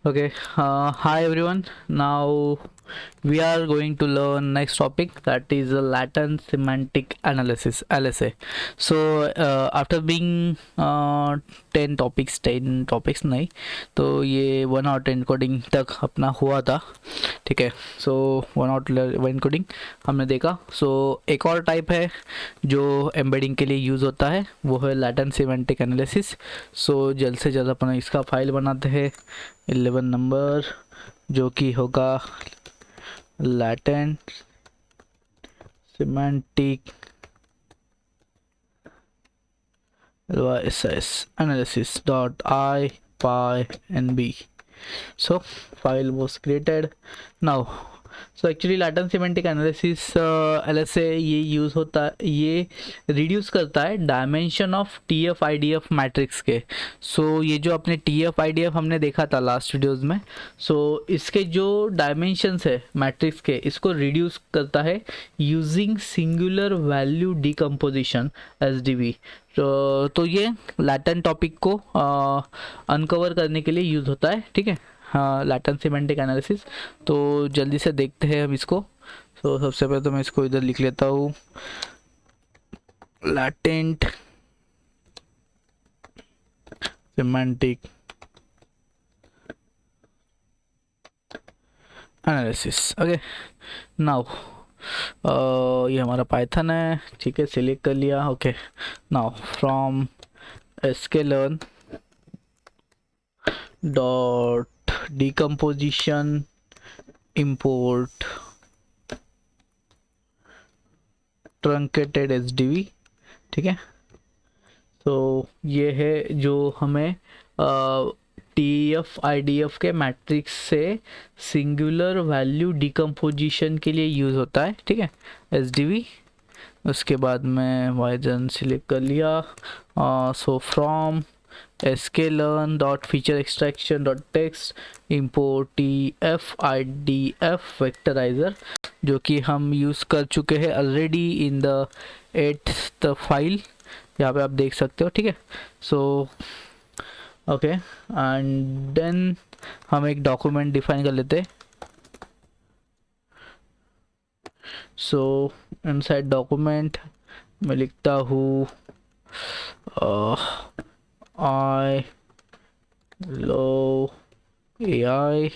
Okay, hi everyone. Now we are going to learn next topic, that is latent semantic analysis (LSA). So after being 10 topics नहीं, तो ये 1 our 10 coding तक अपना हुआ था, ठीक है। सो 1 आवर 1 कोडिंग हमने देखा। सो एक और टाइप है जो एम्बेडिंग के लिए यूज़ होता है, वो है लैटेंट सिमेंटिक एनालिसिस। सो जल्द से जल्द अपन इसका फाइल बनाते हैं 11 नंबर, जो कि होगा latent semantic LYSS analysis dot IPyNB. So file was created now. So actually latent semantic analysis LSA ये यूज़ होता है, ये रिड्यूस करता है डायमेंशन ऑफ TF-IDF मैट्रिक्स के। सो ये जो अपने TF-IDF हमने देखा था लास्ट वीडियोज़ में, सो इसके जो डायमेंशंस है मैट्रिक्स के, इसको रिड्यूस करता है using singular value decomposition SDV। तो ये लैटेंट टॉपिक को अनकवर करने के लिए यूज़ होता है, ठीक है। हाँ, लैटेंट सिमेंटिक एनालिसिस। तो जल्दी से देखते हैं हम इसको। तो सबसे पहले तो मैं इसको इधर लिख लेता हूँ, latent semantic analysis. Okay, now ये हमारा पाइथन है, ठीक है, सिलेक्ट कर लिया। Okay, now from sklearn dot decomposition import truncated SDV, ठीक है। तो ये है जो हमें TF-IDF के मैट्रिक्स से सिंगुलर वैल्यू डिकम्पोजिशन के लिए यूज़ होता है, ठीक है, SDV। उसके बाद में वाइजन सिलेक्ट कर लिया। So from sklearn.featureextraction.text import TF-IDF vectorizer, जो कि हम यूज़ कर चुके हैं already in the 8th file, यहाँ पे आप देख सकते हो, ठीक है। सो ओके, एंड देन हम एक डॉक्यूमेंट डिफाइन कर लेते हैं। सो इनसाइड डॉक्यूमेंट मैं लिखता हूँ I love AI,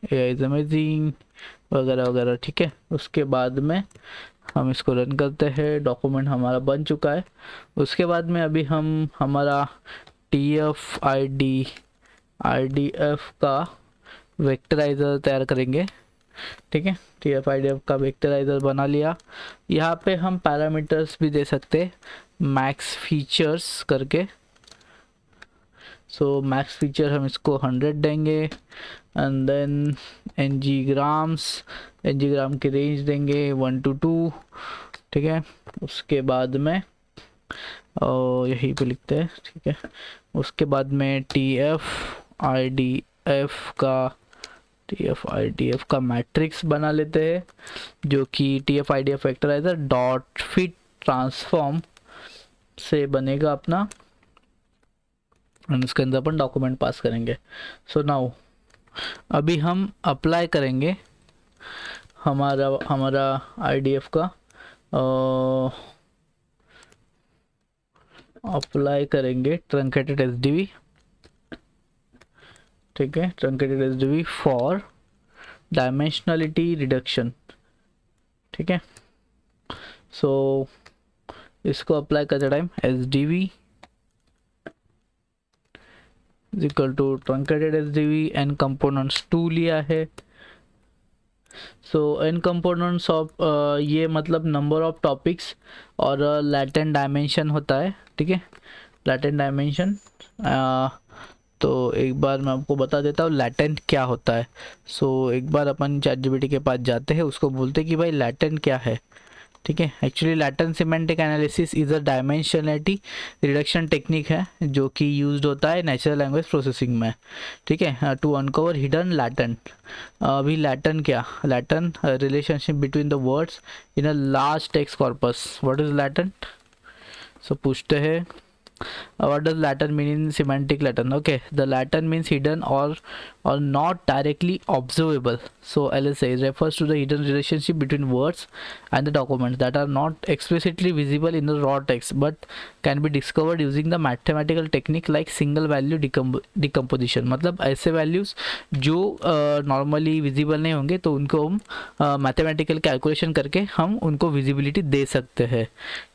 AI is amazing वगैरह वगैरह, ठीक है। उसके बाद में हम इसको रन करते हैं। डॉक्यूमेंट हमारा बन चुका है। उसके बाद में अभी हम हमारा TF-IDF का वेक्टराइज़र तैयार करेंगे, ठीक है। TF-IDF का वेक्टराइज़र बना लिया। यहाँ पे हम पैरामीटर्स भी दे सकते हैं, मैक्स फीचर्स करके। सो मैक्स फीचर हम इसको 100 देंगे, एंड देन NG ग्राम की रेंज देंगे 1 to 2, ठीक है। उसके बाद में यहीं पे लिखते हैं, ठीक है। उसके बाद में TF-IDF का मैट्रिक्स बना लेते हैं, जो कि TF-IDF वेक्टराइजर डॉट फिट ट्रांसफॉर्म से बनेगा अपना, और उसके अंदर अपन डॉक्यूमेंट पास करेंगे। सो नाउ अभी हम अप्लाई करेंगे हमारा IDF का, अप्लाई करेंगे ट्रंकेटेड SDV, ठीक है, truncated SDV for dimensionality reduction, ठीक है। सो इसको अप्लाई करते time SDV is equal to truncated SDV n components 2 लिया है। सो n कंपोनेंट्स ऑफ ये मतलब नंबर ऑफ टॉपिक्स और लैटेंट डायमेंशन होता है, ठीक है, लैटेंट डायमेंशन। तो एक बार मैं आपको बता देता हूँ लैटेंट क्या होता है। सो एक बार अपन ChatGPT के पास जाते हैं, उसको बोलते हैं कि भाई लैटेंट क्या है, ठीक है। Actually latent semantic analysis is a dimensionality reduction technique है, जो कि यूज्ड होता है नेचुरल लैंग्वेज प्रोसेसिंग में, ठीक है, टू अनकवर हिडन लैटेंट। अभी लैटेंट क्या, latent relationship between the words in a large text corpus. What is latent? So पूछते हैं what does latent mean in semantic Latin? Okay, the latent means hidden or not directly observable. So LSA refers to the hidden relationship between words and the documents that are not explicitly visible in the raw text but can be discovered using the mathematical technique like single value decomposition. मतलब ऐसे values जो normally visible नहीं होंगे तो उनको हम mathematical calculation करके हम उनको विजिबिलिटी दे सकते हैं.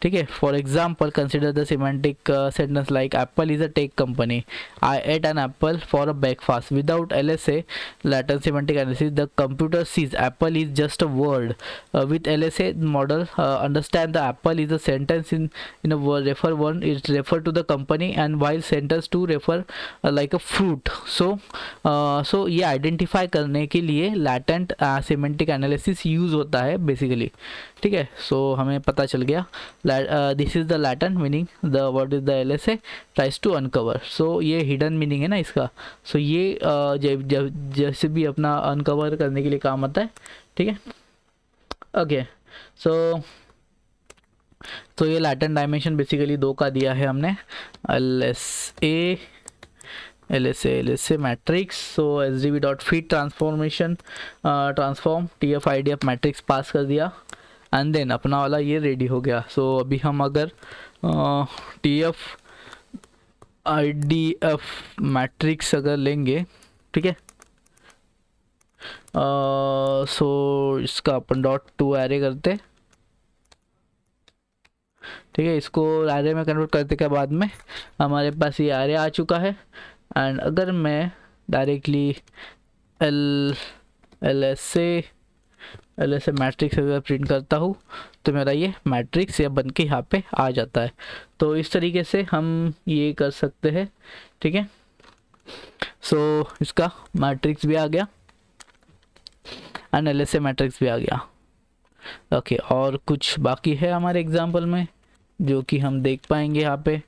ठीक है. For example consider the semantic sentence like apple is a tech company. I ate an apple for a breakfast. Without LSA, latent semantic analysis, the computer sees apple is just a word. With LSA model, understand the apple is a sentence in a word. Refer one is refer to the company, and while sentence two refer like a fruit. So ये identify करने के लिए latent semantic analysis use होता है basically. ठीक है. सो हमें पता चल गया this is the latent meaning the word is the LSA tries to uncover. So ये हिडन मीनिंग है ना इसका. सो ये जैसे भी अपना अनकवर करने के लिए काम आता है. ठीक है. ओके. तो ये लैटेंट डायमेंशन बेसिकली 2 का दिया है हमने. LSA matrix. So SDB dot fit transformation transform TF IDF matrix pass कर दिया एंड देन अपना वाला ये रेडी हो गया. सो अभी हम अगर TF IDF मैट्रिक्स अगर लेंगे. ठीक है. सो इसका अपन .2 एरे करते. ठीक है. इसको एरे में कन्वर्ट करते के बाद में हमारे पास ये एरे आ चुका है. एंड अगर मैं डायरेक्टली LSA मैट्रिक्स अगर प्रिंट करता हूँ तो मेरा ये मैट्रिक्स या बन के यहाँ पे आ जाता है. तो इस तरीके से हम ये कर सकते हैं. ठीक है. सो इसका मैट्रिक्स भी आ गया एंड LSA मैट्रिक्स भी आ गया. ओके. और कुछ बाकी है हमारे एग्जाम्पल में जो कि हम देख पाएंगे यहाँ पे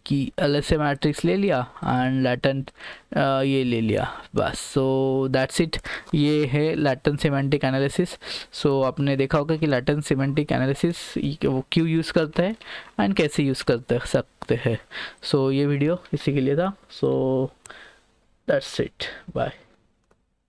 कि LSA मैट्रिक्स ले लिया एंड लैटेंट ये ले लिया बस. So that's it. ये है लैटेंट सिमेंटिक एनालिसिस. सो आपने देखा होगा कि लैटेंट सिमेंटिक एनालिसिस वो क्यों यूज़ करते हैं एंड कैसे यूज़ करते सकते हैं. सो ये वीडियो इसी के लिए था. So that's it. बाय.